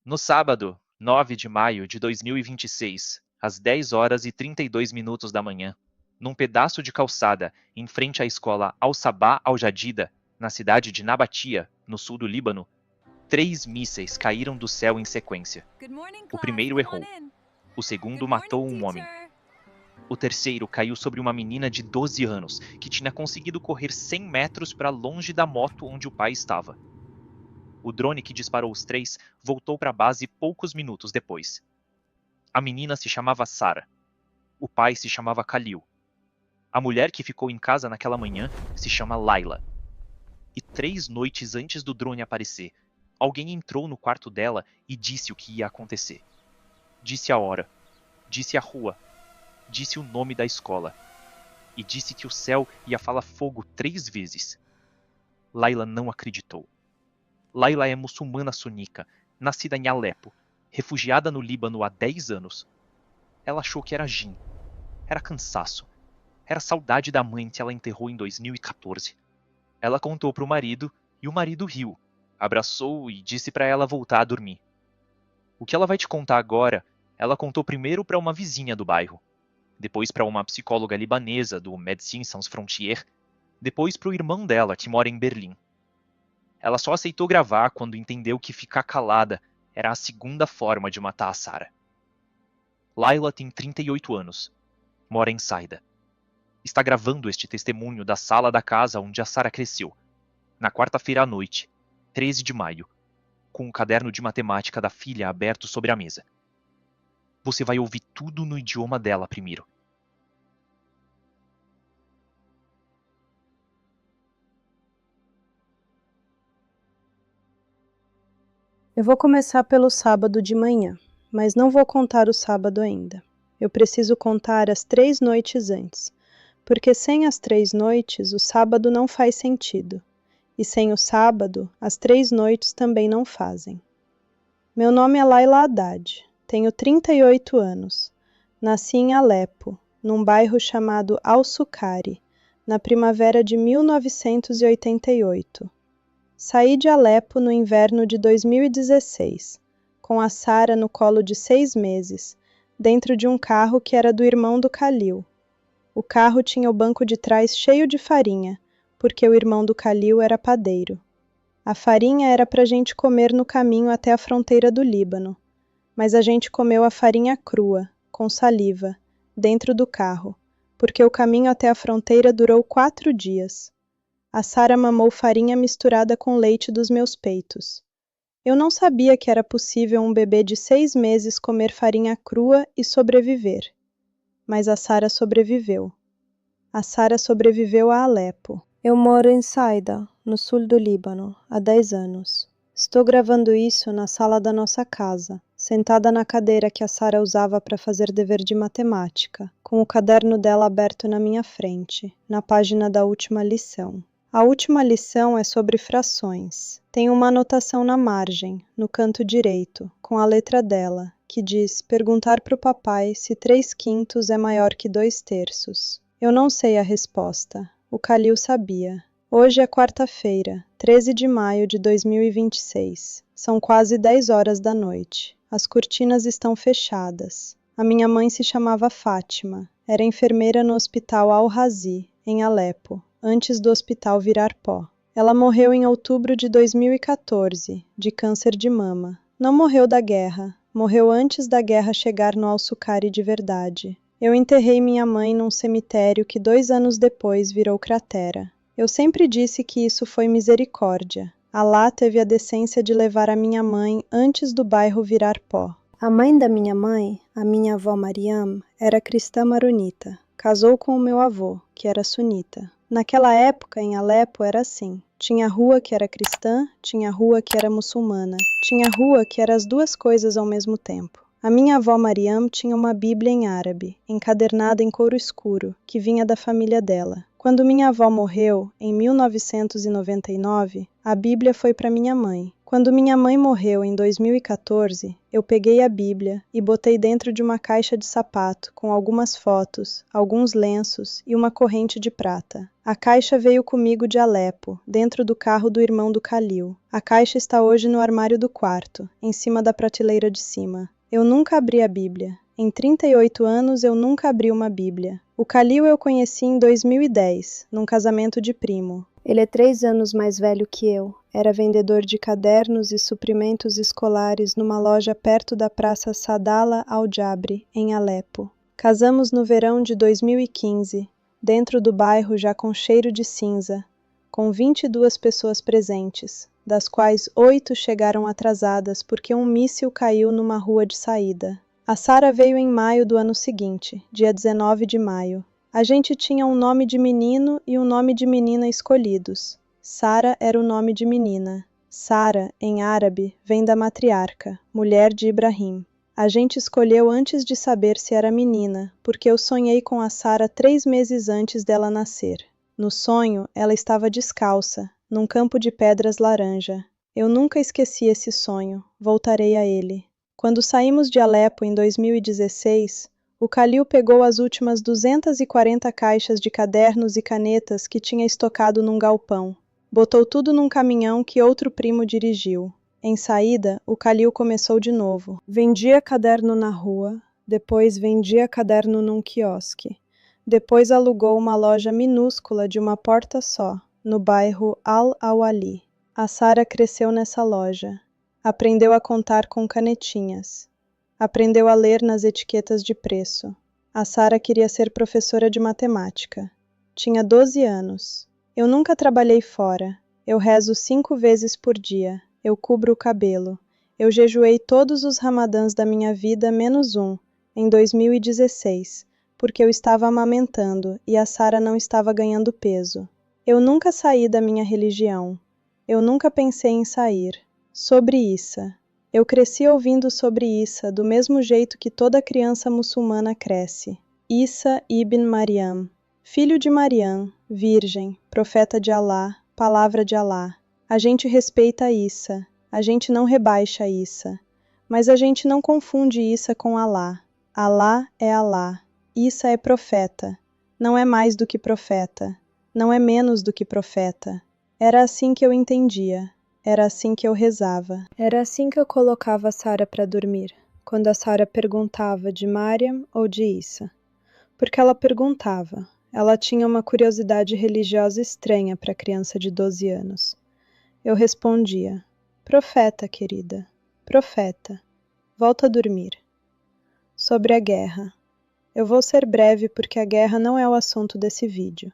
No sábado, 9 de maio de 2026, às 10 horas e 32 minutos da manhã, num pedaço de calçada em frente à escola Al-Sabah Al-Jadida, na cidade de Nabatia, no sul do Líbano, 3 mísseis caíram do céu em sequência. O primeiro errou. O segundo matou um homem. O terceiro caiu sobre uma menina de 12 anos, que tinha conseguido correr 100 metros para longe da moto onde o pai estava. O drone que disparou os 3 voltou para a base poucos minutos depois. A menina se chamava Sarah. O pai se chamava Khalil. A mulher que ficou em casa naquela manhã se chama Layla. E 3 noites antes do drone aparecer, alguém entrou no quarto dela e disse o que ia acontecer. Disse a hora, disse a rua, disse o nome da escola. E disse que o céu ia falar fogo 3 vezes. Layla não acreditou. Layla é muçulmana sunica, nascida em Alepo, refugiada no Líbano há 10 anos. Ela achou que era jin. Era cansaço. Era saudade da mãe que ela enterrou em 2014. Ela contou para o marido e o marido riu, abraçou e disse para ela voltar a dormir. O que ela vai te contar agora, ela contou primeiro para uma vizinha do bairro, depois para uma psicóloga libanesa do Médecins Sans Frontières, depois para o irmão dela, que mora em Berlim. Ela só aceitou gravar quando entendeu que ficar calada era a segunda forma de matar a Sarah. Layla tem 38 anos. Mora em Saida. Está gravando este testemunho da sala da casa onde a Sarah cresceu, na quarta-feira à noite, 13 de maio, com o caderno de matemática da filha aberto sobre a mesa. Você vai ouvir tudo no idioma dela primeiro. Eu vou começar pelo sábado de manhã, mas não vou contar o sábado ainda. Eu preciso contar as 3 noites antes, porque sem as 3 noites o sábado não faz sentido, e sem o sábado as 3 noites também não fazem. Meu nome é Layla Haddad, tenho 38 anos, nasci em Alepo, num bairro chamado Al-Sucari, na primavera de 1988. Saí de Alepo no inverno de 2016, com a Sarah no colo de 6 meses, dentro de um carro que era do irmão do Khalil. O carro tinha o banco de trás cheio de farinha, porque o irmão do Khalil era padeiro. A farinha era para a gente comer no caminho até a fronteira do Líbano, mas a gente comeu a farinha crua, com saliva, dentro do carro, porque o caminho até a fronteira durou 4 dias. A Sarah mamou farinha misturada com leite dos meus peitos. Eu não sabia que era possível um bebê de 6 meses comer farinha crua e sobreviver. Mas a Sarah sobreviveu. A Sarah sobreviveu a Alepo. Eu moro em Saida, no sul do Líbano, há 10 anos. Estou gravando isso na sala da nossa casa, sentada na cadeira que a Sarah usava para fazer dever de matemática, com o caderno dela aberto na minha frente, na página da última lição. A última lição é sobre frações. Tem uma anotação na margem, no canto direito, com a letra dela, que diz: perguntar para o papai se 3/5 é maior que 2/3. Eu não sei a resposta. O Khalil sabia. Hoje é quarta-feira, 13 de maio de 2026. São quase 10 horas da noite. As cortinas estão fechadas. A minha mãe se chamava Fátima. Era enfermeira no hospital Al-Razi, em Alepo, antes do hospital virar pó. Ela morreu em outubro de 2014, de câncer de mama. Não morreu da guerra. Morreu antes da guerra chegar no Al-Sucari de verdade. Eu enterrei minha mãe num cemitério que 2 anos depois virou cratera. Eu sempre disse que isso foi misericórdia. Alá teve a decência de levar a minha mãe antes do bairro virar pó. A mãe da minha mãe, a minha avó Mariam, era cristã maronita. Casou com o meu avô, que era sunita. Naquela época, em Alepo, era assim. Tinha rua que era cristã, tinha rua que era muçulmana. Tinha rua que era as duas coisas ao mesmo tempo. A minha avó Mariam tinha uma Bíblia em árabe, encadernada em couro escuro, que vinha da família dela. Quando minha avó morreu, em 1999, a Bíblia foi para minha mãe. Quando minha mãe morreu em 2014, eu peguei a Bíblia e botei dentro de uma caixa de sapato com algumas fotos, alguns lenços e uma corrente de prata. A caixa veio comigo de Alepo, dentro do carro do irmão do Khalil. A caixa está hoje no armário do quarto, em cima da prateleira de cima. Eu nunca abri a Bíblia. Em 38 anos eu nunca abri uma Bíblia. O Khalil eu conheci em 2010, num casamento de primo. Ele é 3 anos mais velho que eu. Era vendedor de cadernos e suprimentos escolares numa loja perto da Praça Sadala Al-Jabri, em Alepo. Casamos no verão de 2015, dentro do bairro já com cheiro de cinza, com 22 pessoas presentes, das quais 8 chegaram atrasadas porque um míssil caiu numa rua de saída. A Sara veio em maio do ano seguinte, dia 19 de maio. A gente tinha um nome de menino e um nome de menina escolhidos. Sara era o nome de menina. Sara, em árabe, vem da matriarca, mulher de Ibrahim. A gente escolheu antes de saber se era menina, porque eu sonhei com a Sara 3 meses antes dela nascer. No sonho, ela estava descalça, num campo de pedras laranja. Eu nunca esqueci esse sonho, voltarei a ele. Quando saímos de Alepo em 2016, o Khalil pegou as últimas 240 caixas de cadernos e canetas que tinha estocado num galpão. Botou tudo num caminhão que outro primo dirigiu. Em saída, o Khalil começou de novo. Vendia caderno na rua, depois vendia caderno num quiosque. Depois alugou uma loja minúscula de uma porta só, no bairro Al-Awali. A Sara cresceu nessa loja. Aprendeu a contar com canetinhas. Aprendeu a ler nas etiquetas de preço. A Sara queria ser professora de matemática. Tinha 12 anos. Eu nunca trabalhei fora. Eu rezo 5 vezes por dia. Eu cubro o cabelo. Eu jejuei todos os ramadãs da minha vida menos um, em 2016, porque eu estava amamentando e a Sara não estava ganhando peso. Eu nunca saí da minha religião. Eu nunca pensei em sair. Sobre Issa. Eu cresci ouvindo sobre Issa do mesmo jeito que toda criança muçulmana cresce. Issa ibn Maryam, filho de Mariam, virgem, profeta de Alá, palavra de Alá. A gente respeita Issa, a gente não rebaixa Issa, mas a gente não confunde Issa com Alá. Alá é Alá, Issa é profeta, não é mais do que profeta, não é menos do que profeta. Era assim que eu entendia. Era assim que eu rezava. Era assim que eu colocava a Sara para dormir, quando a Sara perguntava de Mariam ou de Issa. Porque ela perguntava. Ela tinha uma curiosidade religiosa estranha para criança de 12 anos. Eu respondia: Profeta, querida, profeta. Volta a dormir. Sobre a guerra. Eu vou ser breve porque a guerra não é o assunto desse vídeo.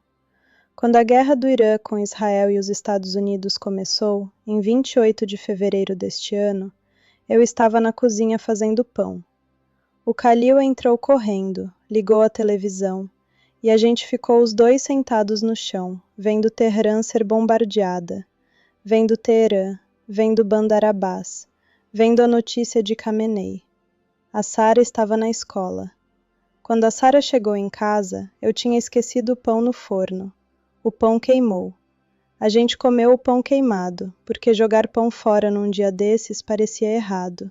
Quando a guerra do Irã com Israel e os Estados Unidos começou, em 28 de fevereiro deste ano, eu estava na cozinha fazendo pão. O Khalil entrou correndo, ligou a televisão, e a gente ficou os dois sentados no chão, vendo Teherã ser bombardeada, vendo Teherã, vendo Bandar Abbas, vendo a notícia de Khamenei. A Sara estava na escola. Quando a Sara chegou em casa, eu tinha esquecido o pão no forno. O pão queimou. A gente comeu o pão queimado, porque jogar pão fora num dia desses parecia errado.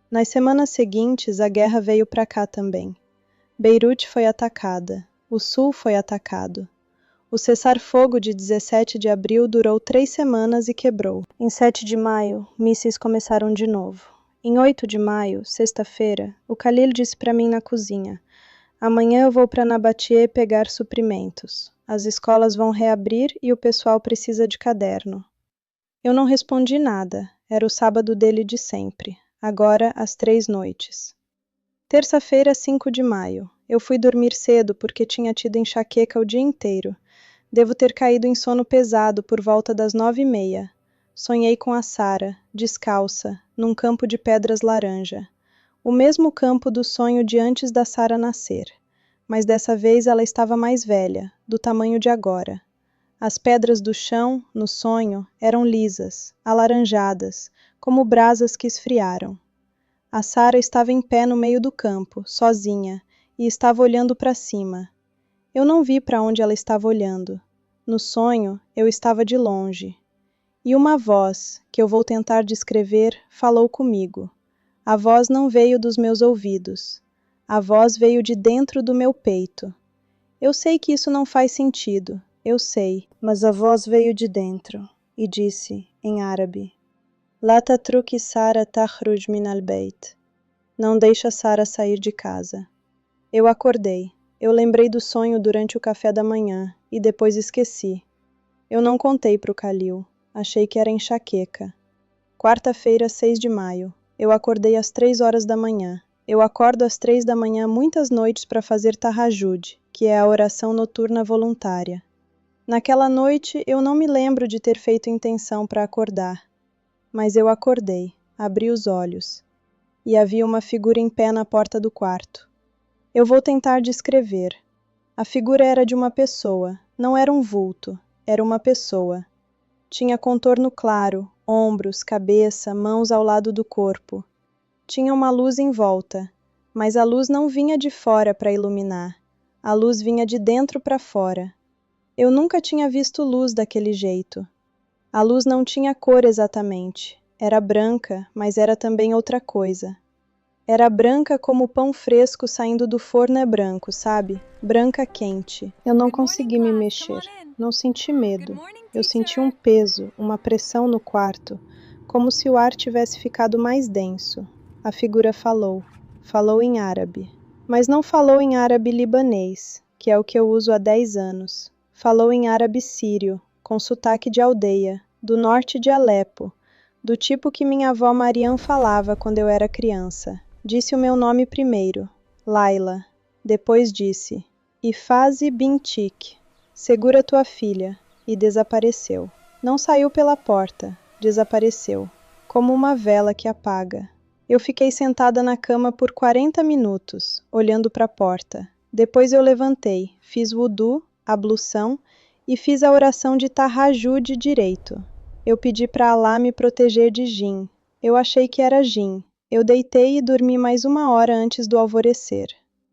Nas semanas seguintes, a guerra veio para cá também. Beirute foi atacada. O sul foi atacado. O cessar-fogo de 17 de abril durou 3 semanas e quebrou. Em 7 de maio, mísseis começaram de novo. Em 8 de maio, sexta-feira, o Khalil disse para mim na cozinha: Amanhã eu vou para Nabatie pegar suprimentos. As escolas vão reabrir e o pessoal precisa de caderno. Eu não respondi nada. Era o sábado dele de sempre. Agora, às 3 noites. Terça-feira, 5 de maio. Eu fui dormir cedo porque tinha tido enxaqueca o dia inteiro. Devo ter caído em sono pesado por volta das 9h30. Sonhei com a Sara, descalça, num campo de pedras laranja. O mesmo campo do sonho de antes da Sara nascer. Mas dessa vez ela estava mais velha, do tamanho de agora. As pedras do chão, no sonho, eram lisas, alaranjadas, como brasas que esfriaram. A Sara estava em pé no meio do campo, sozinha, e estava olhando para cima. Eu não vi para onde ela estava olhando. No sonho, eu estava de longe. E uma voz, que eu vou tentar descrever, falou comigo. A voz não veio dos meus ouvidos. A voz veio de dentro do meu peito. Eu sei que isso não faz sentido, eu sei, mas a voz veio de dentro e disse, em árabe, La tatruki Sara takhruj min al-bayt. Não deixa Sara sair de casa. Eu acordei. Eu lembrei do sonho durante o café da manhã e depois esqueci. Eu não contei para o Khalil. Achei que era enxaqueca. Quarta-feira, 6 de maio. Eu acordei às 3 horas da manhã. Eu acordo às 3 da manhã muitas noites para fazer tahajjud, que é a oração noturna voluntária. Naquela noite, eu não me lembro de ter feito intenção para acordar. Mas eu acordei, abri os olhos. E havia uma figura em pé na porta do quarto. Eu vou tentar descrever. A figura era de uma pessoa, não era um vulto, era uma pessoa. Tinha contorno claro, ombros, cabeça, mãos ao lado do corpo. Tinha uma luz em volta, mas a luz não vinha de fora para iluminar. A luz vinha de dentro para fora. Eu nunca tinha visto luz daquele jeito. A luz não tinha cor exatamente. Era branca, mas era também outra coisa. Era branca como o pão fresco saindo do forno é branco, sabe? Branca quente. Eu não consegui me mexer. Não senti medo. Eu senti um peso, uma pressão no quarto, como se o ar tivesse ficado mais denso. A figura falou. Falou em árabe. Mas não falou em árabe libanês, que é o que eu uso há 10 anos. Falou em árabe sírio, com sotaque de aldeia, do norte de Alepo, do tipo que minha avó Mariam falava quando eu era criança. Disse o meu nome primeiro, Laila. Depois disse, Ifazi Bintik, segura tua filha, e desapareceu. Não saiu pela porta, desapareceu, como uma vela que apaga. Eu fiquei sentada na cama por 40 minutos, olhando para a porta. Depois eu levantei, fiz wudu, ablução, e fiz a oração de tahajjud direito. Eu pedi para Alá me proteger de jin. Eu achei que era jin. Eu deitei e dormi mais 1 hora antes do alvorecer.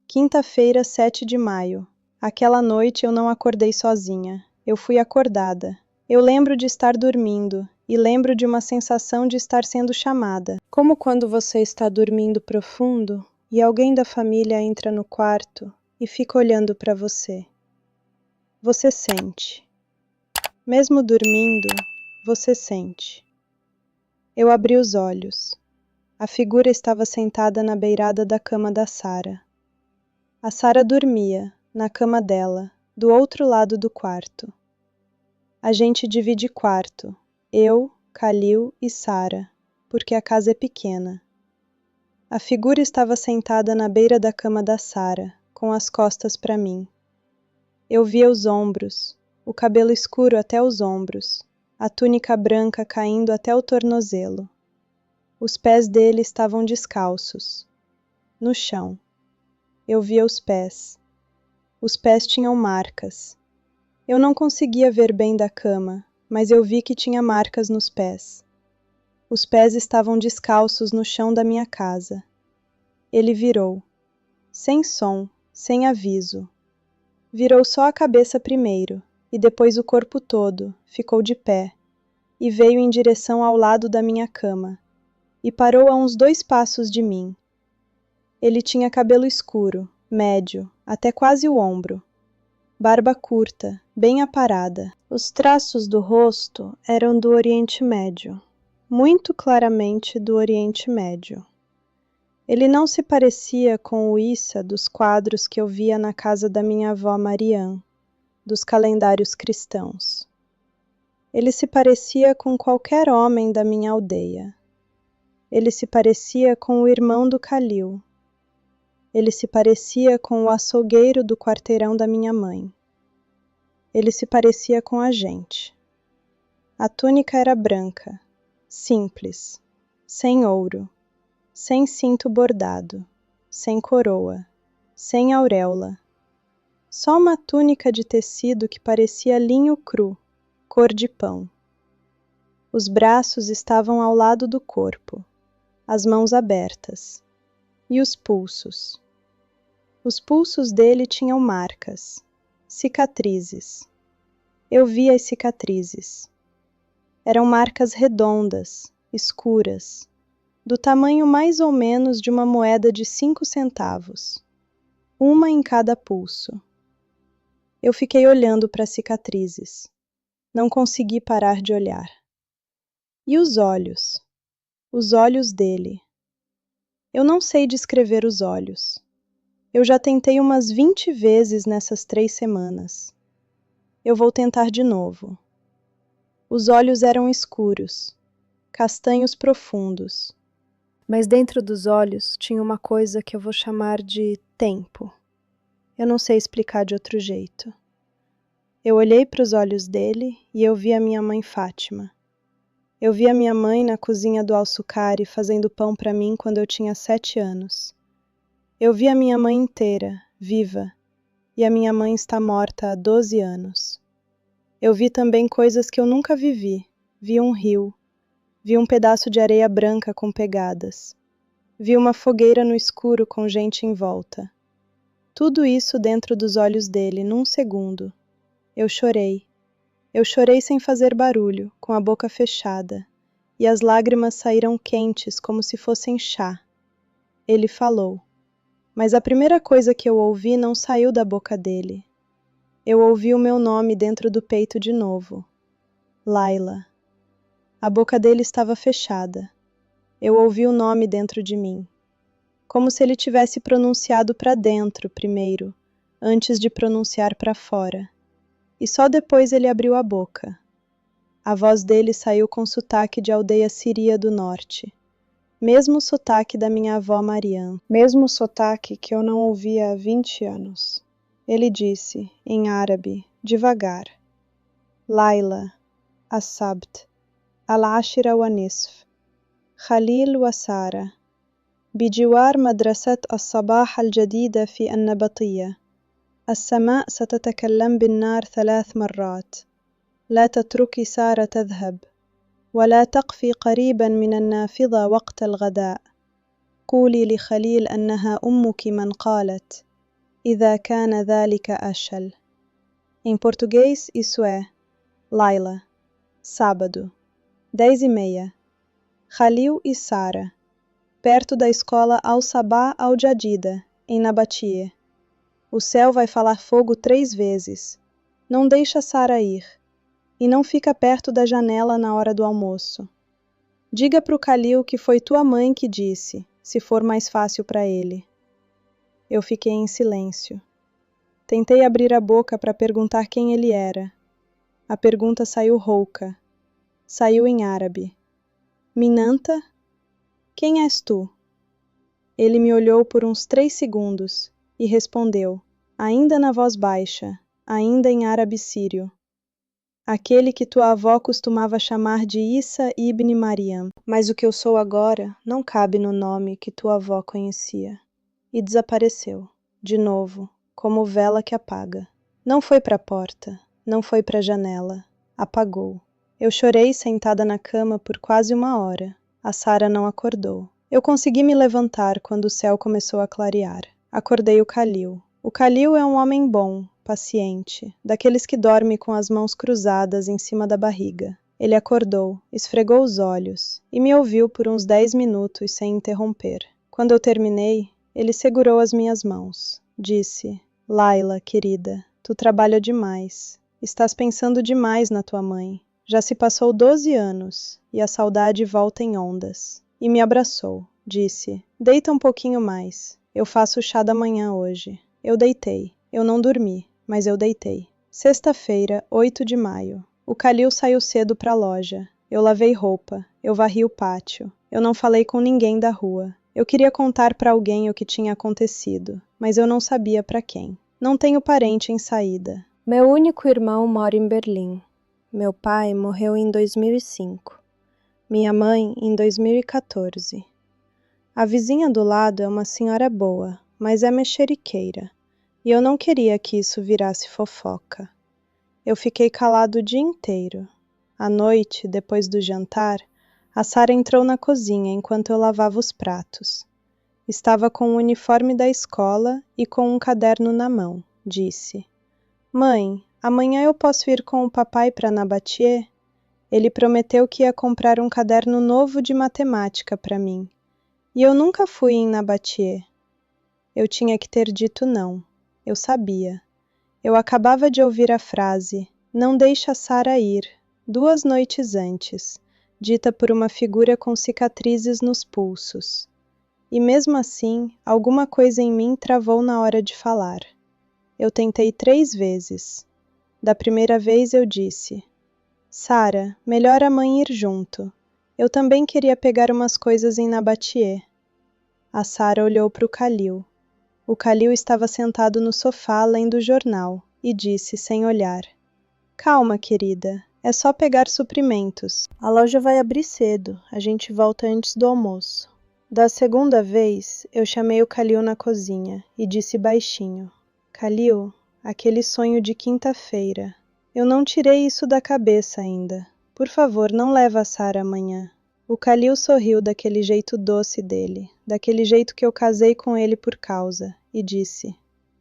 Quinta-feira, 7 de maio. Aquela noite eu não acordei sozinha. Eu fui acordada. Eu lembro de estar dormindo e lembro de uma sensação de estar sendo chamada. Como quando você está dormindo profundo e alguém da família entra no quarto e fica olhando para você. Você sente. Mesmo dormindo, você sente. Eu abri os olhos. A figura estava sentada na beirada da cama da Sara. A Sara dormia, na cama dela, do outro lado do quarto. A gente divide quarto, eu, Khalil e Sara, porque a casa é pequena. A figura estava sentada na beira da cama da Sara, com as costas para mim. Eu via os ombros, o cabelo escuro até os ombros, a túnica branca caindo até o tornozelo. Os pés dele estavam descalços, no chão. Eu via os pés. Os pés tinham marcas. Eu não conseguia ver bem da cama, mas eu vi que tinha marcas nos pés. Os pés estavam descalços no chão da minha casa. Ele virou. Sem som, sem aviso. Virou só a cabeça primeiro, e depois o corpo todo, ficou de pé, e veio em direção ao lado da minha cama. E parou a uns 2 passos de mim. Ele tinha cabelo escuro, médio, até quase o ombro. Barba curta, bem aparada. Os traços do rosto eram do Oriente Médio, muito claramente do Oriente Médio. Ele não se parecia com o Issa dos quadros que eu via na casa da minha avó Mariam, dos calendários cristãos. Ele se parecia com qualquer homem da minha aldeia. Ele se parecia com o irmão do Khalil. Ele se parecia com o açougueiro do quarteirão da minha mãe. Ele se parecia com a gente. A túnica era branca, simples, sem ouro, sem cinto bordado, sem coroa, sem auréola. Só uma túnica de tecido que parecia linho cru, cor de pão. Os braços estavam ao lado do corpo, as mãos abertas, e os pulsos. Os pulsos dele tinham marcas, cicatrizes. Eu vi as cicatrizes. Eram marcas redondas, escuras, do tamanho mais ou menos de uma moeda de 5 centavos, uma em cada pulso. Eu fiquei olhando para as cicatrizes. Não consegui parar de olhar. E os olhos? Os olhos dele. Eu não sei descrever os olhos. Eu já tentei umas 20 vezes nessas 3 semanas. Eu vou tentar de novo. Os olhos eram escuros, castanhos profundos. Mas dentro dos olhos tinha uma coisa que eu vou chamar de tempo. Eu não sei explicar de outro jeito. Eu olhei para os olhos dele e eu vi a minha mãe Fátima. Eu vi a minha mãe na cozinha do Al-Sucari fazendo pão para mim quando eu tinha 7 anos. Eu vi a minha mãe inteira, viva, e a minha mãe está morta há 12 anos. Eu vi também coisas que eu nunca vivi. Vi um rio. Vi um pedaço de areia branca com pegadas. Vi uma fogueira no escuro com gente em volta. Tudo isso dentro dos olhos dele, num segundo. Eu chorei. Eu chorei sem fazer barulho, com a boca fechada, e as lágrimas saíram quentes como se fossem chá. Ele falou. Mas a primeira coisa que eu ouvi não saiu da boca dele. Eu ouvi o meu nome dentro do peito de novo. Laila. A boca dele estava fechada. Eu ouvi o nome dentro de mim. Como se ele tivesse pronunciado para dentro primeiro, antes de pronunciar para fora. E só depois ele abriu a boca. A voz dele saiu com sotaque de aldeia síria do norte. Mesmo sotaque da minha avó Mariam. Mesmo sotaque que eu não ouvia há 20 anos. Ele disse, em árabe, devagar. Laila, As-Sabt, Al-Ashira wa Nisf, Khalil wa Sara, بجوار مدرسة الصباح الجديدة في النبطية. السماء ستتكلم بالنار 3 مرات. لا تتركي سارة تذهب. ولا تقفي قريبا من النافذة وقت الغداء. قولي لخليل أنها أمك من قالت. إذا كان ذلك أشل. Em português, isso é: Laila, sábado, 10h30. Khalil e Sara, perto da escola Al-Sabah Al-Jadida, em Nabatie. O céu vai falar fogo 3 vezes. Não deixa Sara ir. E não fica perto da janela na hora do almoço. Diga pro Khalil que foi tua mãe que disse, se for mais fácil para ele. Eu fiquei em silêncio. Tentei abrir a boca para perguntar quem ele era. A pergunta saiu rouca. Saiu em árabe. Minanta? Quem és tu? Ele me olhou por uns 3 segundos e respondeu, ainda na voz baixa, ainda em árabe sírio. Aquele que tua avó costumava chamar de Issa ibn Maryam, mas o que eu sou agora não cabe no nome que tua avó conhecia. E desapareceu, de novo, como vela que apaga. Não foi para a porta, não foi para a janela, apagou. Eu chorei sentada na cama por quase 1 hora. A Sara não acordou. Eu consegui me levantar quando o céu começou a clarear. Acordei o Khalil. O Khalil é um homem bom, paciente, daqueles que dorme com as mãos cruzadas em cima da barriga. Ele acordou, esfregou os olhos e me ouviu por uns 10 minutos sem interromper. Quando eu terminei, ele segurou as minhas mãos. Disse, Laila, querida, tu trabalha demais. Estás pensando demais na tua mãe. Já se passou 12 anos e a saudade volta em ondas. E me abraçou. Disse, deita um pouquinho mais. Eu faço o chá da manhã hoje. Eu deitei. Eu não dormi, mas eu deitei. Sexta-feira, 8 de maio. O Khalil saiu cedo para a loja. Eu lavei roupa. Eu varri o pátio. Eu não falei com ninguém da rua. Eu queria contar para alguém o que tinha acontecido, mas eu não sabia para quem. Não tenho parente em saída. Meu único irmão mora em Berlim. Meu pai morreu em 2005. Minha mãe em 2014. A vizinha do lado é uma senhora boa, mas é mexeriqueira. E eu não queria que isso virasse fofoca. Eu fiquei calado o dia inteiro. À noite, depois do jantar, a Sara entrou na cozinha enquanto eu lavava os pratos. Estava com o uniforme da escola e com um caderno na mão. Disse, Mãe, amanhã eu posso ir com o papai para Nabatie? Ele prometeu que ia comprar um caderno novo de matemática para mim. E eu nunca fui em Nabatie. Eu tinha que ter dito não. Eu sabia. Eu acabava de ouvir a frase, não deixa Sara ir, 2 noites antes, dita por uma figura com cicatrizes nos pulsos. E mesmo assim, alguma coisa em mim travou na hora de falar. Eu tentei 3 vezes. Da primeira vez eu disse, Sara, melhor a mãe ir junto. Eu também queria pegar umas coisas em Nabatie. A Sara olhou para o Khalil. O Khalil estava sentado no sofá lendo o jornal e disse, sem olhar, calma, querida, é só pegar suprimentos. A loja vai abrir cedo, a gente volta antes do almoço. Da segunda vez, eu chamei o Khalil na cozinha e disse baixinho, Khalil, aquele sonho de quinta-feira. Eu não tirei isso da cabeça ainda. Por favor, não leva a Sara amanhã. O Khalil sorriu daquele jeito doce dele, daquele jeito que eu casei com ele por causa, e disse,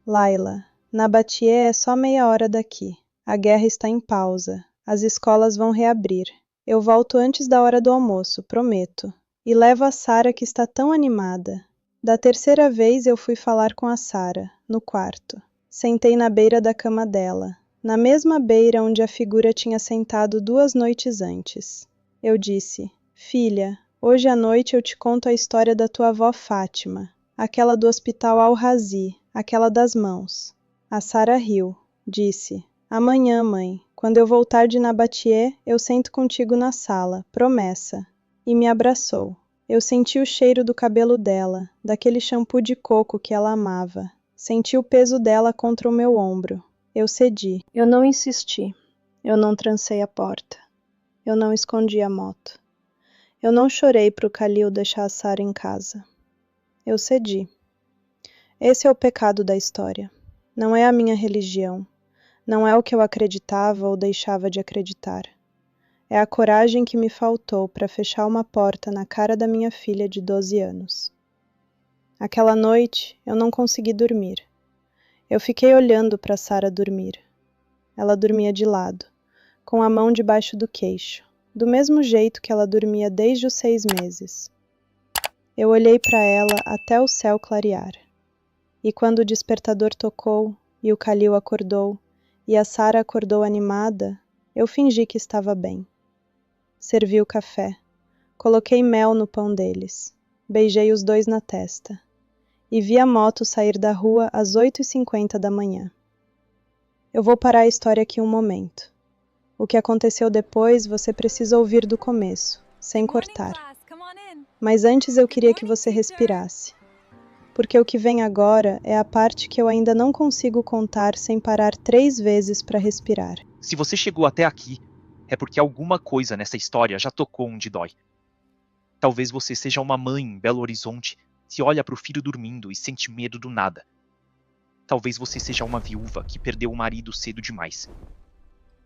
Laila, Nabatie é só meia hora daqui. A guerra está em pausa. As escolas vão reabrir. Eu volto antes da hora do almoço, prometo. E levo a Sara que está tão animada. Da terceira vez eu fui falar com a Sara, no quarto. Sentei na beira da cama dela, na mesma beira onde a figura tinha sentado 2 noites antes. Eu disse, filha, hoje à noite eu te conto a história da tua avó Fátima, aquela do hospital Al-Razi, aquela das mãos. A Sara riu, disse, amanhã, mãe, quando eu voltar de Nabatie, eu sento contigo na sala, promessa. E me abraçou. Eu senti o cheiro do cabelo dela, daquele shampoo de coco que ela amava. Senti o peso dela contra o meu ombro. Eu cedi. Eu não insisti. Eu não trancei a porta. Eu não escondi a moto. Eu não chorei pro Khalil deixar a Sara em casa. Eu cedi. Esse é o pecado da história. Não é a minha religião. Não é o que eu acreditava ou deixava de acreditar. É a coragem que me faltou para fechar uma porta na cara da minha filha de 12 anos. Aquela noite, eu não consegui dormir. Eu fiquei olhando para Sara dormir. Ela dormia de lado, com a mão debaixo do queixo, do mesmo jeito que ela dormia desde os 6 meses. Eu olhei para ela até o céu clarear. E quando o despertador tocou, e o Khalil acordou, e a Sara acordou animada, eu fingi que estava bem. Servi o café. Coloquei mel no pão deles. Beijei os 2 na testa. E vi a moto sair da rua às 8h50 da manhã. Eu vou parar a história aqui um momento. O que aconteceu depois você precisa ouvir do começo, sem cortar. Mas antes eu queria que você respirasse. Porque o que vem agora é a parte que eu ainda não consigo contar sem parar 3 vezes para respirar. Se você chegou até aqui, é porque alguma coisa nessa história já tocou onde dói. Talvez você seja uma mãe em Belo Horizonte que olha para o filho dormindo e sente medo do nada. Talvez você seja uma viúva que perdeu o marido cedo demais.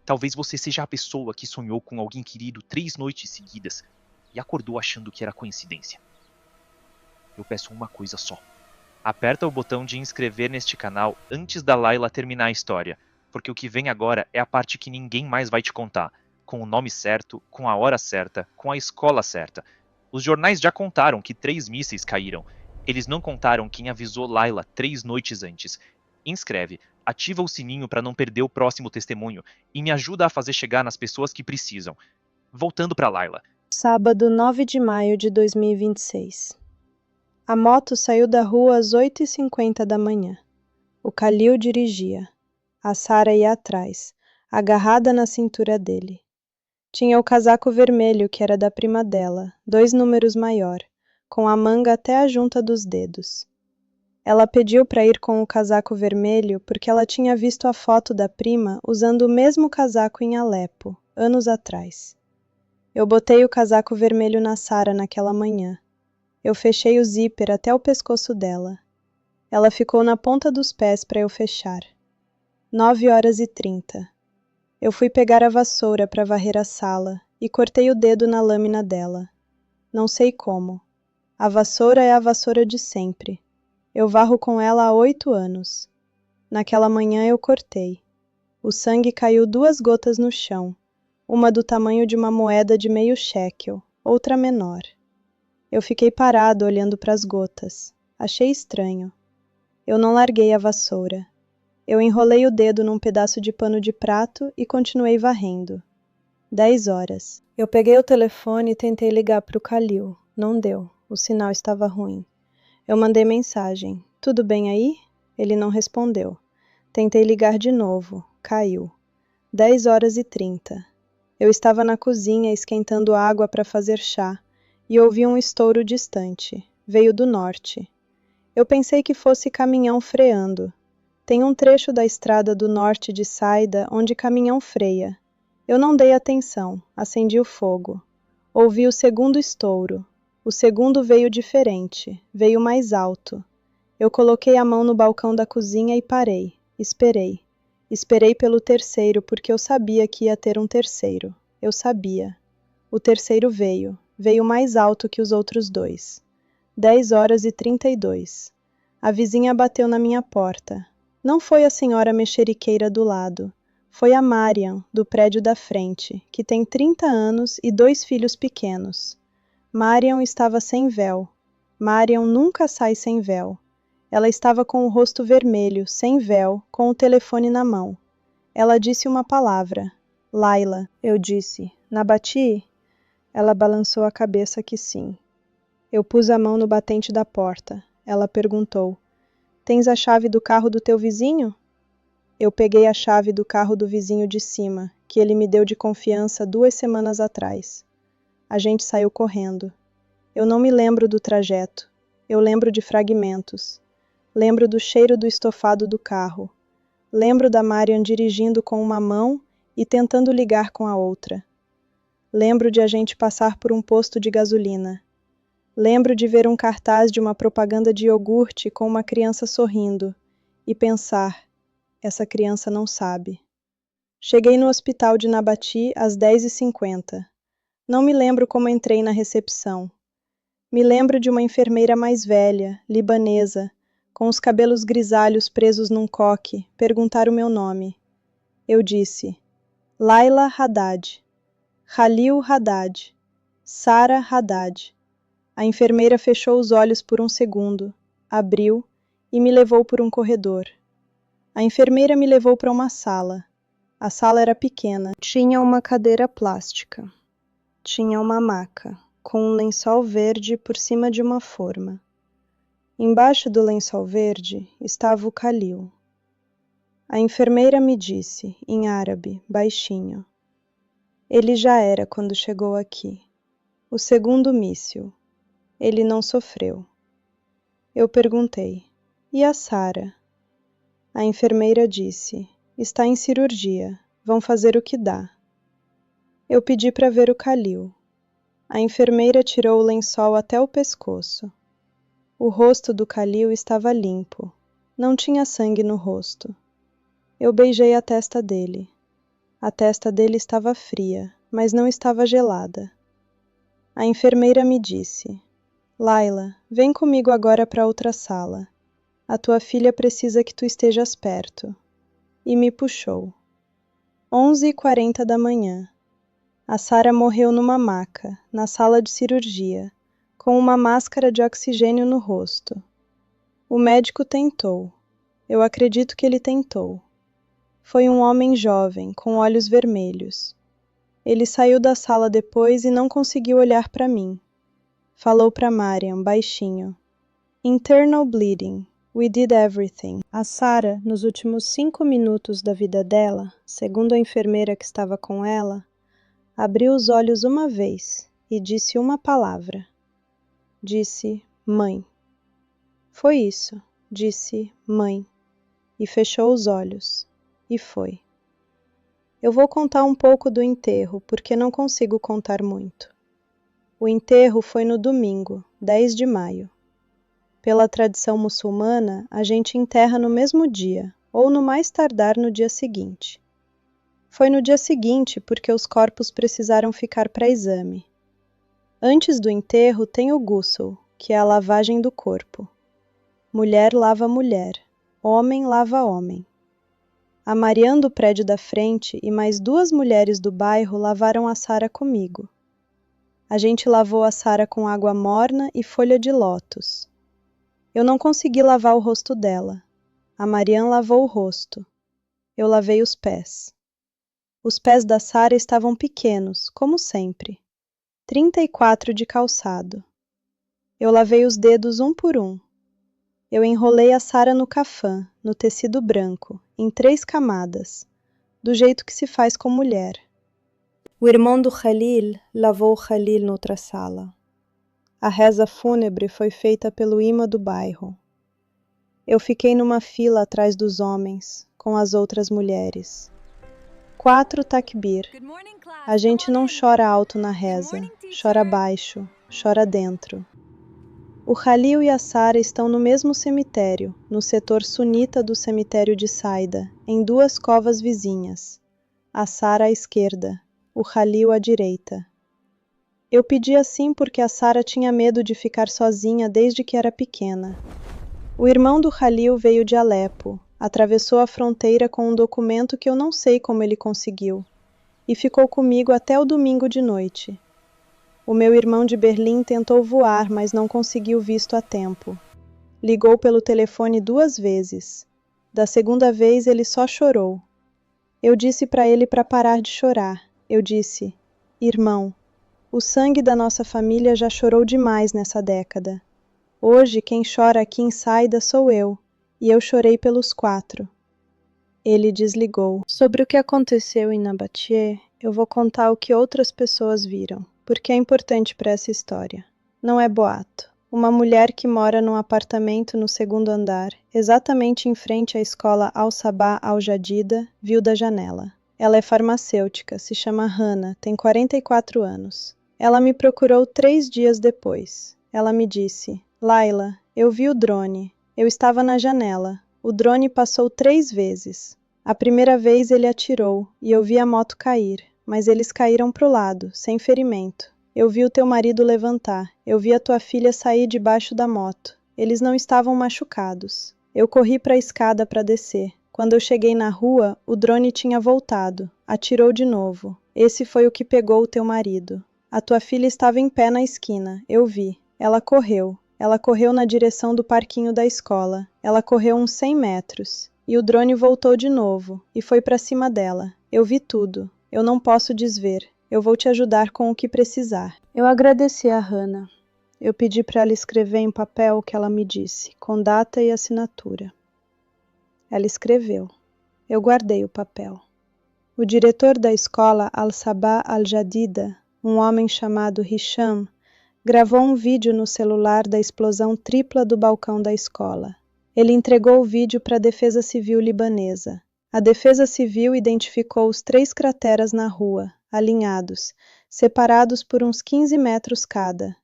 Talvez você seja a pessoa que sonhou com alguém querido 3 noites seguidas e acordou achando que era coincidência. Eu peço uma coisa só. Aperta o botão de inscrever neste canal antes da Laila terminar a história, porque o que vem agora é a parte que ninguém mais vai te contar, com o nome certo, com a hora certa, com a escola certa. Os jornais já contaram que 3 mísseis caíram. Eles não contaram quem avisou Laila 3 noites antes. Inscreve, ativa o sininho para não perder o próximo testemunho e me ajuda a fazer chegar nas pessoas que precisam. Voltando para Laila. Sábado, 9 de maio de 2026. A moto saiu da rua às 8h50 da manhã. O Khalil dirigia. A Sara ia atrás, agarrada na cintura dele. Tinha o casaco vermelho que era da prima dela, 2 números maior, com a manga até a junta dos dedos. Ela pediu para ir com o casaco vermelho porque ela tinha visto a foto da prima usando o mesmo casaco em Alepo, anos atrás. Eu botei o casaco vermelho na Sara naquela manhã. Eu fechei o zíper até o pescoço dela. Ela ficou na ponta dos pés para eu fechar. 9h30. Eu fui pegar a vassoura para varrer a sala e cortei o dedo na lâmina dela. Não sei como. A vassoura é a vassoura de sempre. Eu varro com ela há 8 anos. Naquela manhã eu cortei. O sangue caiu 2 gotas no chão, uma do tamanho de uma moeda de meio shekel, outra menor. Eu fiquei parado olhando para as gotas. Achei estranho. Eu não larguei a vassoura. Eu enrolei o dedo num pedaço de pano de prato e continuei varrendo. 10 horas. Eu peguei o telefone e tentei ligar para o Khalil. Não deu. O sinal estava ruim. Eu mandei mensagem. Tudo bem aí? Ele não respondeu. Tentei ligar de novo. Caiu. 10 horas e 30. Eu estava na cozinha esquentando água para fazer chá e ouvi um estouro distante. Veio do norte. Eu pensei que fosse caminhão freando. Tem um trecho da estrada do norte de Saida onde caminhão freia. Eu não dei atenção. Acendi o fogo. Ouvi o segundo estouro. O segundo veio diferente. Veio mais alto. Eu coloquei a mão no balcão da cozinha e parei. Esperei. Esperei pelo terceiro porque eu sabia que ia ter um terceiro. Eu sabia. O terceiro veio. Veio mais alto que os outros dois. 10 horas e 32. A vizinha bateu na minha porta. Não foi a senhora mexeriqueira do lado. Foi a Mariam, do prédio da frente, que tem 30 anos e 2 filhos pequenos. Mariam estava sem véu. Mariam nunca sai sem véu. Ela estava com o rosto vermelho, sem véu, com o telefone na mão. Ela disse uma palavra. Laila. Eu disse. Nabati? Ela balançou a cabeça que sim. Eu pus a mão no batente da porta. Ela perguntou. Tens a chave do carro do teu vizinho? Eu peguei a chave do carro do vizinho de cima, que ele me deu de confiança 2 semanas atrás. A gente saiu correndo. Eu não me lembro do trajeto. Eu lembro de fragmentos. Lembro do cheiro do estofado do carro. Lembro da Mariam dirigindo com uma mão e tentando ligar com a outra. Lembro de a gente passar por um posto de gasolina. Lembro de ver um cartaz de uma propaganda de iogurte com uma criança sorrindo e pensar, essa criança não sabe. Cheguei no hospital de Nabati às 10h50. Não me lembro como entrei na recepção. Me lembro de uma enfermeira mais velha, libanesa, com os cabelos grisalhos presos num coque, perguntar o meu nome. Eu disse, Laila Haddad, Khalil Haddad, Sara Haddad. A enfermeira fechou os olhos por um segundo, abriu e me levou por um corredor. A enfermeira me levou para uma sala. A sala era pequena. Tinha uma cadeira plástica. Tinha uma maca, com um lençol verde por cima de uma forma. Embaixo do lençol verde estava o Khalil. A enfermeira me disse, em árabe, baixinho. Ele já era quando chegou aqui. O segundo míssil. Ele não sofreu. Eu perguntei, e a Sara? A enfermeira disse, está em cirurgia, vão fazer o que dá. Eu pedi para ver o Khalil. A enfermeira tirou o lençol até o pescoço. O rosto do Khalil estava limpo. Não tinha sangue no rosto. Eu beijei a testa dele. A testa dele estava fria, mas não estava gelada. A enfermeira me disse, Laila, vem comigo agora para outra sala. A tua filha precisa que tu estejas perto. E me puxou. 11h40 da manhã. A Sara morreu numa maca, na sala de cirurgia, com uma máscara de oxigênio no rosto. O médico tentou. Eu acredito que ele tentou. Foi um homem jovem, com olhos vermelhos. Ele saiu da sala depois e não conseguiu olhar para mim. Falou para Mariam, baixinho. Internal bleeding. We did everything. A Sara, nos últimos 5 minutos da vida dela, segundo a enfermeira que estava com ela, abriu os olhos uma vez e disse uma palavra. Disse, mãe. Foi isso. Disse, mãe. E fechou os olhos. E foi. Eu vou contar um pouco do enterro, porque não consigo contar muito. O enterro foi no domingo, 10 de maio. Pela tradição muçulmana, a gente enterra no mesmo dia, ou no mais tardar no dia seguinte. Foi no dia seguinte porque os corpos precisaram ficar para exame. Antes do enterro tem o ghusl, que é a lavagem do corpo. Mulher lava mulher, homem lava homem. A Marian do prédio da frente e mais 2 mulheres do bairro lavaram a Sara comigo. A gente lavou a Sara com água morna e folha de lótus. Eu não consegui lavar o rosto dela. A Marian lavou o rosto. Eu lavei os pés. Os pés da Sara estavam pequenos, como sempre. 34 de calçado. Eu lavei os dedos um por um. Eu enrolei a Sara no cafã, no tecido branco, em 3 camadas, do jeito que se faz com mulher. O irmão do Khalil lavou o Khalil noutra sala. A reza fúnebre foi feita pelo imã do bairro. Eu fiquei numa fila atrás dos homens, com as outras mulheres. 4 takbir. A gente não chora alto na reza, chora baixo, chora dentro. O Khalil e a Sara estão no mesmo cemitério, no setor sunita do cemitério de Saida, em 2 covas vizinhas. A Sara à esquerda, o Khalil à direita. Eu pedi assim porque a Sara tinha medo de ficar sozinha desde que era pequena. O irmão do Khalil veio de Alepo, atravessou a fronteira com um documento que eu não sei como ele conseguiu, e ficou comigo até o domingo de noite. O meu irmão de Berlim tentou voar, mas não conseguiu visto a tempo. Ligou pelo telefone 2 vezes. Da segunda vez ele só chorou. Eu disse para ele para parar de chorar. Eu disse: irmão, o sangue da nossa família já chorou demais nessa década. Hoje quem chora aqui em Saida sou eu, e eu chorei pelos 4. Ele desligou. Sobre o que aconteceu em Nabatie, eu vou contar o que outras pessoas viram, porque é importante para essa história. Não é boato. Uma mulher que mora num apartamento no 2º andar, exatamente em frente à escola Al-Sabah Al-Jadida, viu da janela. Ela é farmacêutica, se chama Hannah, tem 44 anos. Ela me procurou 3 dias depois. Ela me disse: Laila, eu vi o drone. Eu estava na janela. O drone passou 3 vezes. A primeira vez ele atirou e eu vi a moto cair, mas eles caíram pro lado, sem ferimento. Eu vi o teu marido levantar. Eu vi a tua filha sair debaixo da moto. Eles não estavam machucados. Eu corri para a escada para descer. Quando eu cheguei na rua, o drone tinha voltado. Atirou de novo. Esse foi o que pegou o teu marido. A tua filha estava em pé na esquina. Eu vi. Ela correu. Ela correu na direção do parquinho da escola. Ela correu uns 100 metros. E o drone voltou de novo. E foi para cima dela. Eu vi tudo. Eu não posso desver. Eu vou te ajudar com o que precisar. Eu agradeci a Hannah. Eu pedi para ela escrever em papel o que ela me disse, com data e assinatura. Ela escreveu. Eu guardei o papel. O diretor da escola Al-Sabah Al-Jadida, um homem chamado Hisham, gravou um vídeo no celular da explosão tripla do balcão da escola. Ele entregou o vídeo para a Defesa Civil libanesa. A Defesa Civil identificou os 3 crateras na rua, alinhados, separados por uns 15 metros cada.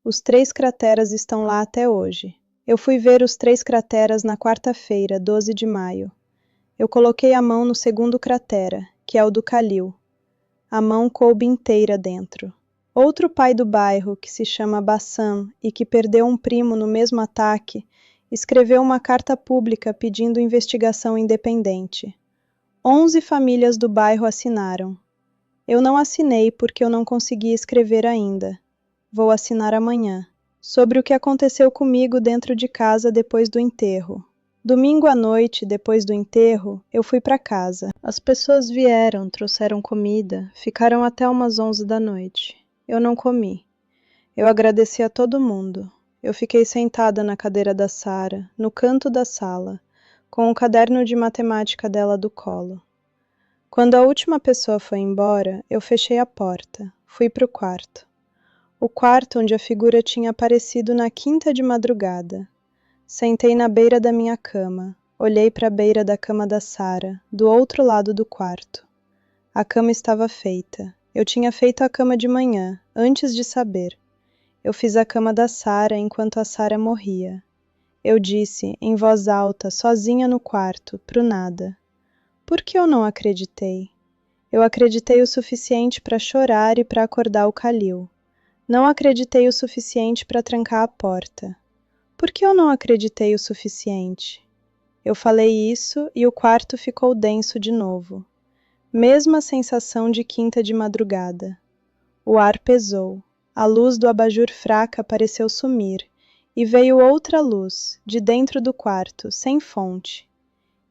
Os 3 crateras estão lá até hoje. Eu fui ver os 3 crateras na quarta-feira, 12 de maio. Eu coloquei a mão no 2º cratera, que é o do Khalil. A mão coube inteira dentro. Outro pai do bairro, que se chama Bassam e que perdeu um primo no mesmo ataque, escreveu uma carta pública pedindo investigação independente. 11 famílias do bairro assinaram. Eu não assinei porque eu não consegui escrever ainda. Vou assinar amanhã. Sobre o que aconteceu comigo dentro de casa depois do enterro. Domingo à noite, depois do enterro, eu fui para casa. As pessoas vieram, trouxeram comida, ficaram até umas 11 da noite. Eu não comi. Eu agradeci a todo mundo. Eu fiquei sentada na cadeira da Sara, no canto da sala, com o caderno de matemática dela do colo. Quando a última pessoa foi embora, eu fechei a porta, fui pro quarto. O quarto onde a figura tinha aparecido na quinta de madrugada. Sentei na beira da minha cama, olhei para a beira da cama da Sara, do outro lado do quarto. A cama estava feita. Eu tinha feito a cama de manhã, antes de saber. Eu fiz a cama da Sara enquanto a Sara morria. Eu disse, em voz alta, sozinha no quarto, pro nada. Por que eu não acreditei? Eu acreditei o suficiente para chorar e para acordar o Khalil. Não acreditei o suficiente para trancar a porta. Por que eu não acreditei o suficiente? Eu falei isso e o quarto ficou denso de novo. Mesma sensação de quinta de madrugada. O ar pesou. A luz do abajur fraca pareceu sumir, e veio outra luz, de dentro do quarto, sem fonte.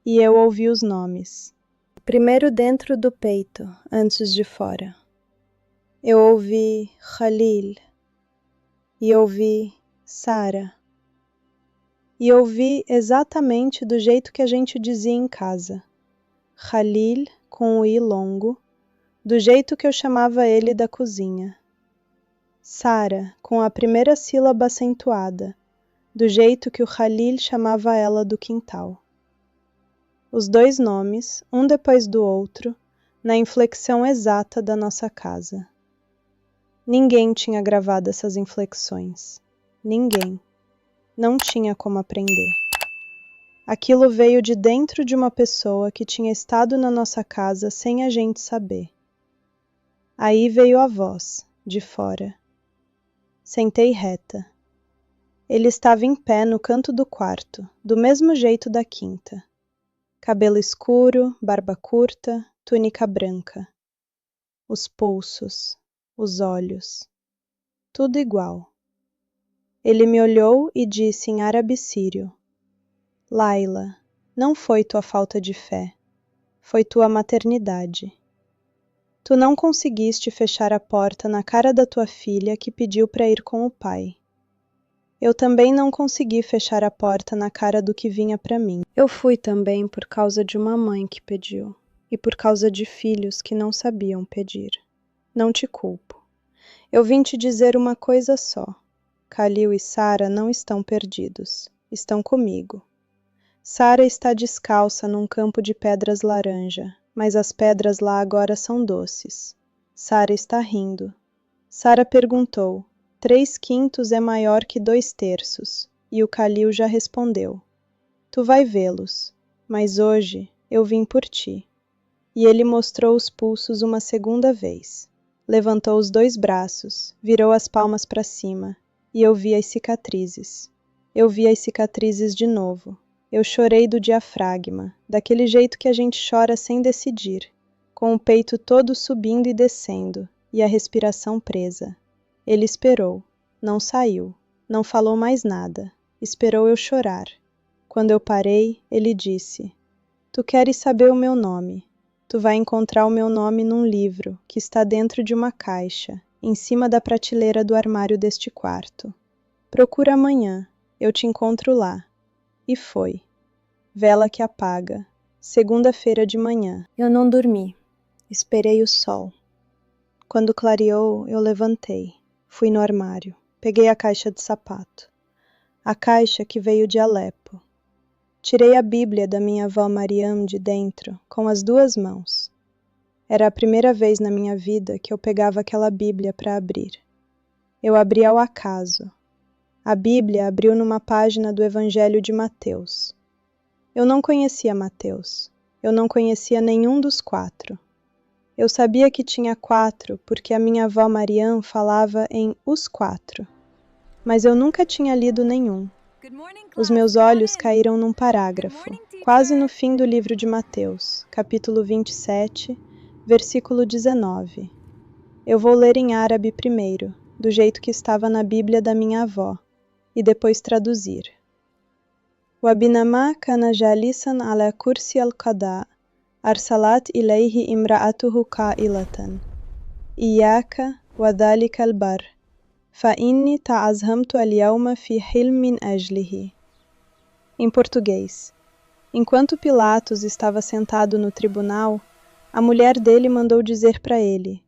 E eu ouvi os nomes. Primeiro dentro do peito, antes de fora. Eu ouvi Khalil. E ouvi Sara. E ouvi exatamente do jeito que a gente dizia em casa. Khalil, com o i longo, do jeito que eu chamava ele da cozinha. Sara, com a primeira sílaba acentuada, do jeito que o Khalil chamava ela do quintal. Os dois nomes, um depois do outro, na inflexão exata da nossa casa. Ninguém tinha gravado essas inflexões. Ninguém. Não tinha como aprender. Aquilo veio de dentro de uma pessoa que tinha estado na nossa casa sem a gente saber. Aí veio a voz, de fora. Sentei reta. Ele estava em pé no canto do quarto, do mesmo jeito da quinta. Cabelo escuro, barba curta, túnica branca. Os pulsos, os olhos. Tudo igual. Ele me olhou e disse em árabe sírio: Laila, não foi tua falta de fé, foi tua maternidade. Tu não conseguiste fechar a porta na cara da tua filha que pediu para ir com o pai. Eu também não consegui fechar a porta na cara do que vinha para mim. Eu fui também por causa de uma mãe que pediu, e por causa de filhos que não sabiam pedir. Não te culpo. Eu vim te dizer uma coisa só. Khalil e Sara não estão perdidos. Estão comigo. Sara está descalça num campo de pedras laranja, mas as pedras lá agora são doces. Sara está rindo. Sara perguntou: 3/5 é maior que 2/3, e o Khalil já respondeu: Tu vai vê-los, mas hoje eu vim por ti. E ele mostrou os pulsos uma segunda vez. Levantou os 2 braços, virou as palmas para cima, e eu vi as cicatrizes. Eu vi as cicatrizes de novo. Eu chorei do diafragma, daquele jeito que a gente chora sem decidir, com o peito todo subindo e descendo, e a respiração presa. Ele esperou, não saiu, não falou mais nada, esperou eu chorar. Quando eu parei, ele disse: Tu queres saber o meu nome? Tu vai encontrar o meu nome num livro que está dentro de uma caixa, em cima da prateleira do armário deste quarto. Procura amanhã, eu te encontro lá. E foi. Vela que apaga. Segunda-feira de manhã. Eu não dormi. Esperei o sol. Quando clareou, eu levantei. Fui no armário. Peguei a caixa de sapato. A caixa que veio de Alepo. Tirei a Bíblia da minha avó Mariam de dentro, com as 2 mãos. Era a primeira vez na minha vida que eu pegava aquela Bíblia para abrir. Eu abri ao acaso. A Bíblia abriu numa página do Evangelho de Mateus. Eu não conhecia Mateus. Eu não conhecia nenhum dos 4. Eu sabia que tinha 4 porque a minha avó Mariam falava em os 4. Mas eu nunca tinha lido nenhum. Os meus olhos caíram num parágrafo, quase no fim do livro de Mateus, capítulo 27, versículo 19. Eu vou ler em árabe primeiro, do jeito que estava na Bíblia da minha avó, e depois traduzir. وبينما كان جالسا على كرسي القضاء أرسلت إليه امرأته قائلة إياك وذلك البر فإني تعزمت اليوم في حلم من أجله. Em português. Enquanto Pilatos estava sentado no tribunal, a mulher dele mandou dizer para ele: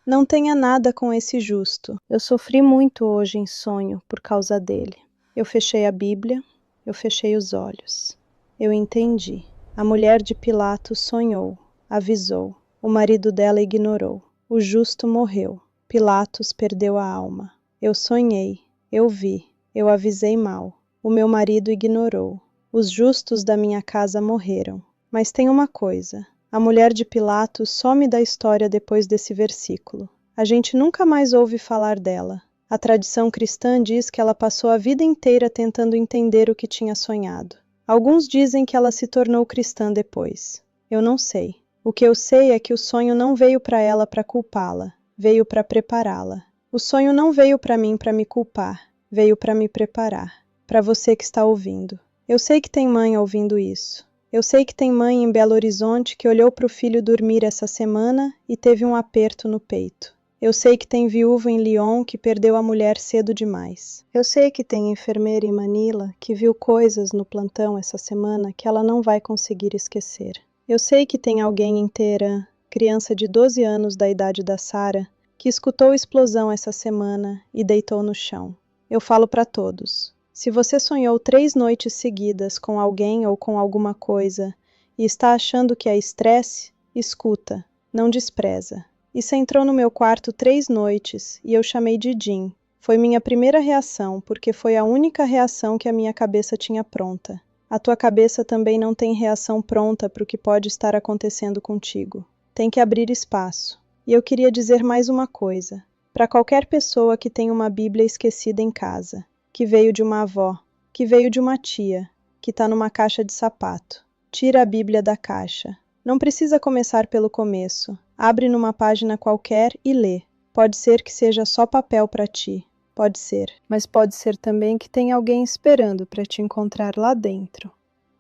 Não tenha nada com esse justo. Eu sofri muito hoje em sonho por causa dele. Eu fechei a Bíblia, eu fechei os olhos. Eu entendi. A mulher de Pilatos sonhou, avisou. O marido dela ignorou. O justo morreu. Pilatos perdeu a alma. Eu sonhei, eu vi, eu avisei mal. O meu marido ignorou. Os justos da minha casa morreram. Mas tem uma coisa. A mulher de Pilatos some da história depois desse versículo. A gente nunca mais ouve falar dela. A tradição cristã diz que ela passou a vida inteira tentando entender o que tinha sonhado. Alguns dizem que ela se tornou cristã depois. Eu não sei. O que eu sei é que o sonho não veio para ela para culpá-la, veio para prepará-la. O sonho não veio para mim para me culpar, veio para me preparar. Para você que está ouvindo. Eu sei que tem mãe ouvindo isso. Eu sei que tem mãe em Belo Horizonte que olhou para o filho dormir essa semana e teve um aperto no peito. Eu sei que tem viúva em Lyon que perdeu a mulher cedo demais. Eu sei que tem enfermeira em Manila que viu coisas no plantão essa semana que ela não vai conseguir esquecer. Eu sei que tem alguém em Teherã, criança de 12 anos da idade da Sara, que escutou explosão essa semana e deitou no chão. Eu falo para todos. Se você sonhou 3 noites seguidas com alguém ou com alguma coisa e está achando que é estresse, escuta, não despreza. Isso entrou no meu quarto 3 noites e eu chamei de Jin. Foi minha primeira reação, porque foi a única reação que a minha cabeça tinha pronta. A tua cabeça também não tem reação pronta para o que pode estar acontecendo contigo. Tem que abrir espaço. E eu queria dizer mais uma coisa. Para qualquer pessoa que tem uma Bíblia esquecida em casa, que veio de uma avó, que veio de uma tia, que está numa caixa de sapato. Tira a Bíblia da caixa. Não precisa começar pelo começo. Abre numa página qualquer e lê. Pode ser que seja só papel para ti. Pode ser. Mas pode ser também que tenha alguém esperando para te encontrar lá dentro.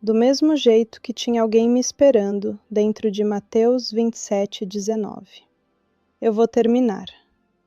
Do mesmo jeito que tinha alguém me esperando dentro de Mateus 27:19. Eu vou terminar.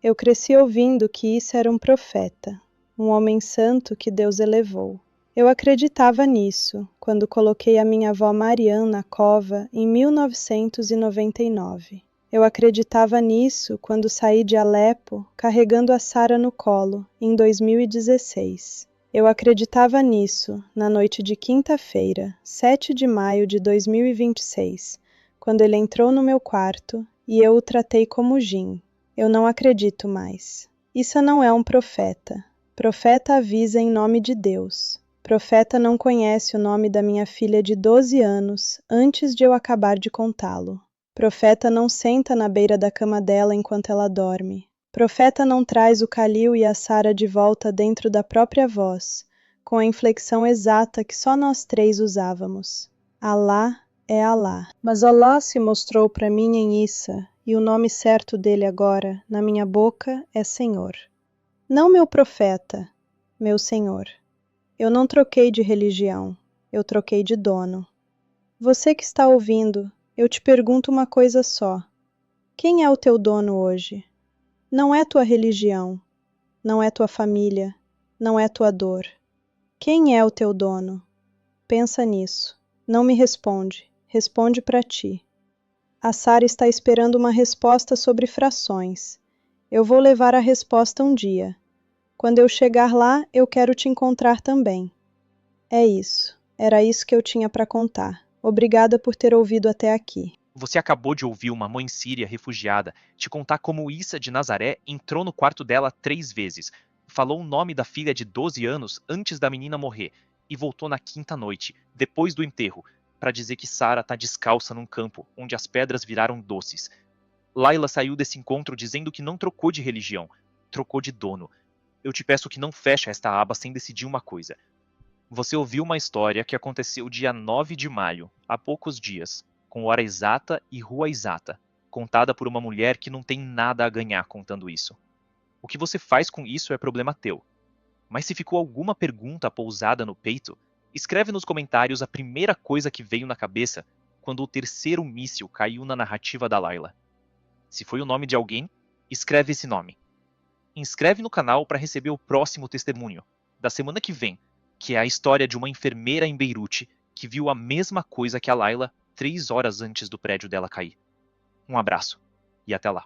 Eu cresci ouvindo que isso era um profeta, um homem santo que Deus elevou. Eu acreditava nisso quando coloquei a minha avó Marianne na cova em 1999. Eu acreditava nisso quando saí de Alepo carregando a Sara no colo em 2016. Eu acreditava nisso na noite de quinta-feira, 7 de maio de 2026, quando ele entrou no meu quarto e eu o tratei como Jin. Eu não acredito mais. Isso não é um profeta. Profeta avisa em nome de Deus. Profeta não conhece o nome da minha filha de 12 anos antes de eu acabar de contá-lo. Profeta não senta na beira da cama dela enquanto ela dorme. Profeta não traz o Khalil e a Sara de volta dentro da própria voz, com a inflexão exata que só nós 3 usávamos. Alá é Alá. Mas Alá se mostrou para mim em Issa, e o nome certo dele agora, na minha boca, é Senhor. Não meu profeta, meu Senhor. Eu não troquei de religião, eu troquei de dono. Você que está ouvindo, eu te pergunto uma coisa só. Quem é o teu dono hoje? Não é tua religião, não é tua família, não é tua dor. Quem é o teu dono? Pensa nisso. Não me responde, responde para ti. A Sara está esperando uma resposta sobre frações. Eu vou levar a resposta um dia. Quando eu chegar lá, eu quero te encontrar também. É isso. Era isso que eu tinha para contar. Obrigada por ter ouvido até aqui. Você acabou de ouvir uma mãe síria refugiada te contar como Issa de Nazaré entrou no quarto dela 3 vezes, falou o nome da filha de 12 anos antes da menina morrer e voltou na quinta noite, depois do enterro, para dizer que Sara está descalça num campo onde as pedras viraram doces. Laila saiu desse encontro dizendo que não trocou de religião, trocou de dono. Eu te peço que não feche esta aba sem decidir uma coisa. Você ouviu uma história que aconteceu dia 9 de maio, há poucos dias, com hora exata e rua exata, contada por uma mulher que não tem nada a ganhar contando isso. O que você faz com isso é problema teu. Mas se ficou alguma pergunta pousada no peito, escreve nos comentários a primeira coisa que veio na cabeça quando o terceiro míssil caiu na narrativa da Laila. Se foi o nome de alguém, escreve esse nome. Inscreve no canal para receber o próximo testemunho, da semana que vem, que é a história de uma enfermeira em Beirute que viu a mesma coisa que a Laila 3 horas antes do prédio dela cair. Um abraço e até lá.